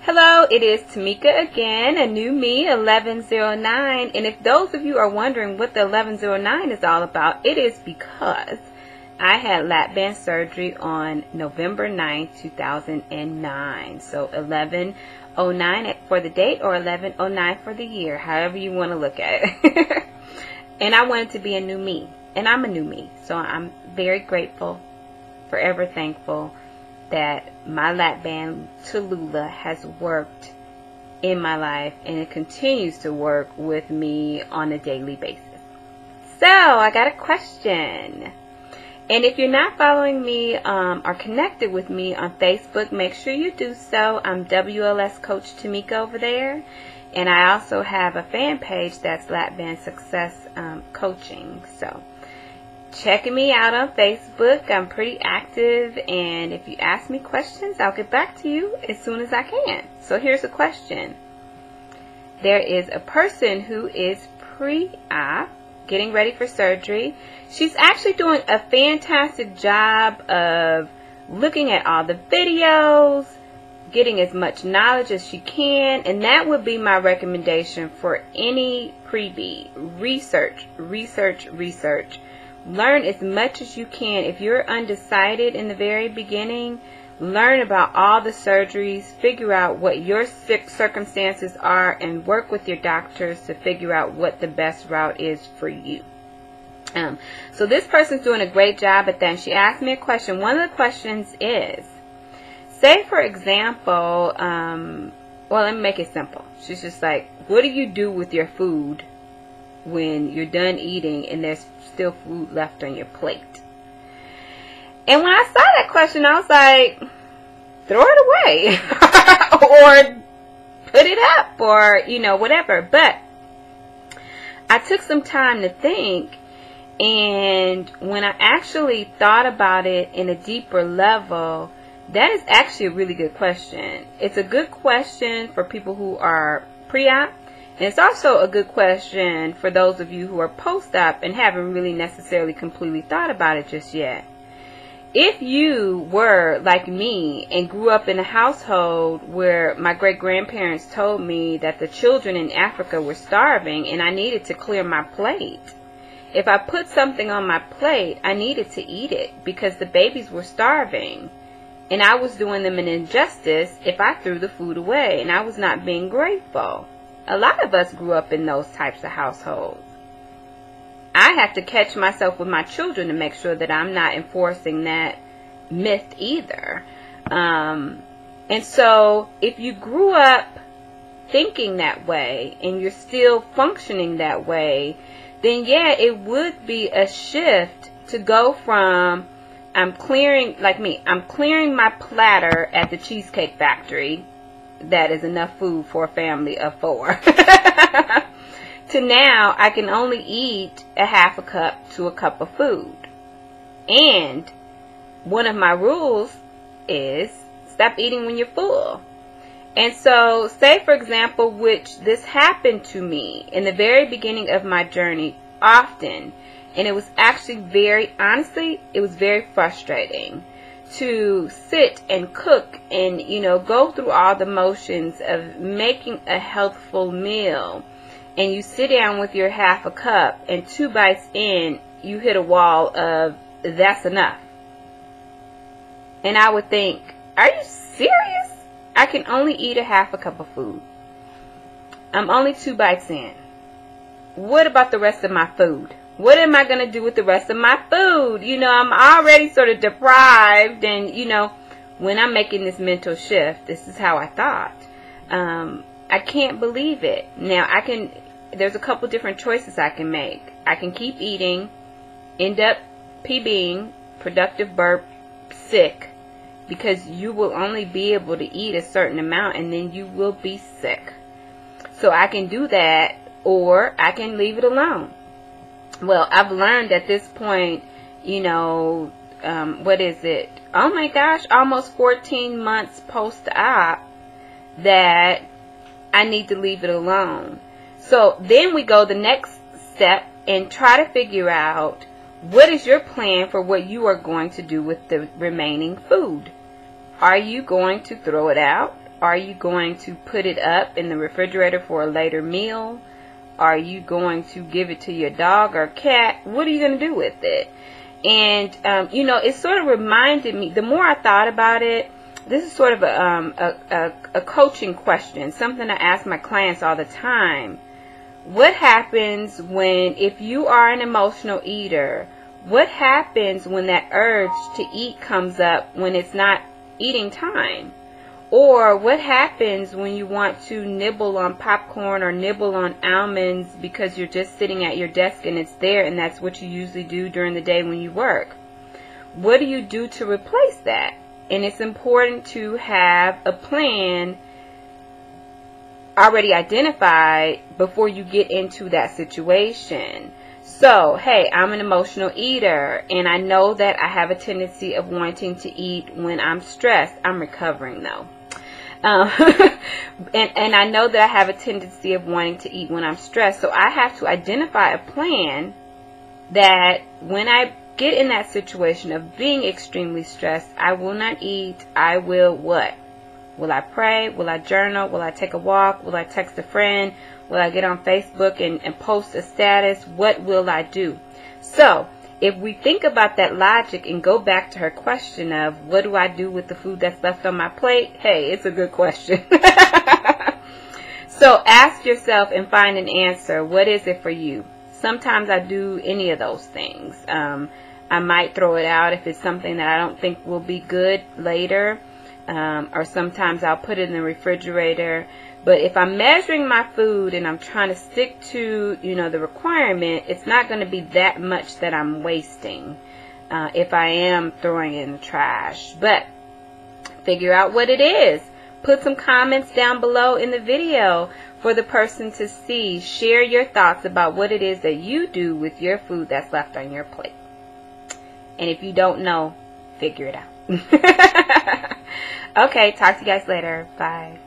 Hello, it is Tamika again, a new me, 1109. And if those of you are wondering what the 1109 is all about, it is because I had lap band surgery on November 9th, 2009. So 1109 for the date or 1109 for the year, however you want to look at it. And I wanted to be a new me. And I'm a new me. So I'm very grateful, forever thankful that my lap band Tallulah has worked in my life, and it continues to work with me on a daily basis. So I got a question, and if you're not following me or connected with me on Facebook, make sure you do so. I'm WLS Coach Tamika over there, and I also have a fan page that's Lap Band Success Coaching. So checking me out on Facebook. I'm pretty active, and if you ask me questions, I'll get back to you as soon as I can. So here's a question. There is a person who is pre-op, getting ready for surgery. She's actually doing a fantastic job of looking at all the videos, getting as much knowledge as she can, and that would be my recommendation for any pre-B. Research, research, research. Learn as much as you can. If you're undecided in the very beginning, learn about all the surgeries, figure out what your circumstances are, and work with your doctors to figure out what the best route is for you. So this person's doing a great job at that. And she asked me a question. One of the questions is, say for example, well, let me make it simple. She's just like, what do you do with your food when you're done eating and there's still food left on your plate? And when I saw that question, I was like, throw it away or put it up, or whatever. But I took some time to think, and when I actually thought about it in a deeper level, that is actually a really good question. It's a good question for people who are pre-op. And it's also a good question for those of you who are post-op and haven't really necessarily completely thought about it just yet. If you were like me and grew up in a household where my great-grandparents told me that the children in Africa were starving and I needed to clear my plate, if I put something on my plate, I needed to eat it because the babies were starving. And I was doing them an injustice if I threw the food away, and I was not being grateful. A lot of us grew up in those types of households. I have to catch myself with my children to make sure that I'm not enforcing that myth either. And so if you grew up thinking that way and you're still functioning that way, then yeah, it would be a shift to go from I'm clearing my platter at the Cheesecake Factory that is enough food for a family of 4 to now I can only eat a half a cup to a cup of food. And one of my rules is stop eating when you're full. And so say for example, which this happened to me in the very beginning of my journey often, and it was actually honestly it was very frustrating to sit and cook and go through all the motions of making a healthful meal, and you sit down with your half a cup and 2 bites in you hit a wall of that's enough. And I would think, are you serious? I can only eat a half a cup of food. I'm only 2 bites in. What about the rest of my food? What am I going to do with the rest of my food? I'm already sort of deprived, and, when I'm making this mental shift, this is how I thought. I can't believe it. Now, there's a couple different choices I can make. I can keep eating, end up PBing, productive burp, sick, because you will only be able to eat a certain amount, and then you will be sick. So I can do that, or I can leave it alone. Well, I've learned at this point, what is it? Oh my gosh, almost 14 months post-op, that I need to leave it alone. So then we go the next step and try to figure out what is your plan for what you are going to do with the remaining food. Are you going to throw it out? Are you going to put it up in the refrigerator for a later meal? Are you going to give it to your dog or cat? What are you going to do with it? And, you know, it sort of reminded me, the more I thought about it, this is sort of a coaching question, something I ask my clients all the time. What happens if you are an emotional eater, what happens when that urge to eat comes up when it's not eating time? Or what happens when you want to nibble on popcorn or nibble on almonds because you're just sitting at your desk and it's there and that's what you usually do during the day when you work? What do you do to replace that? And it's important to have a plan already identified before you get into that situation. So, hey, I'm an emotional eater and I know that I have a tendency of wanting to eat when I'm stressed. I'm recovering though. And I know that I have a tendency of wanting to eat when I'm stressed. So I have to identify a plan that when I get in that situation of being extremely stressed, I will not eat. I will what? Will I pray? Will I journal? Will I take a walk? Will I text a friend? Will I get on Facebook and post a status? What will I do? So if we think about that logic and go back to her question of what do I do with the food that's left on my plate? Hey, it's a good question. So ask yourself and find an answer. What is it for you? Sometimes I do any of those things. I might throw it out if it's something that I don't think will be good later. Or sometimes I'll put it in the refrigerator. But if I'm measuring my food and I'm trying to stick to, you know, the requirement, it's not going to be that much that I'm wasting if I am throwing it in the trash. But figure out what it is. Put some comments down below in the video for the person to see. Share your thoughts about what it is that you do with your food that's left on your plate. And if you don't know, figure it out. Okay, talk to you guys later. Bye.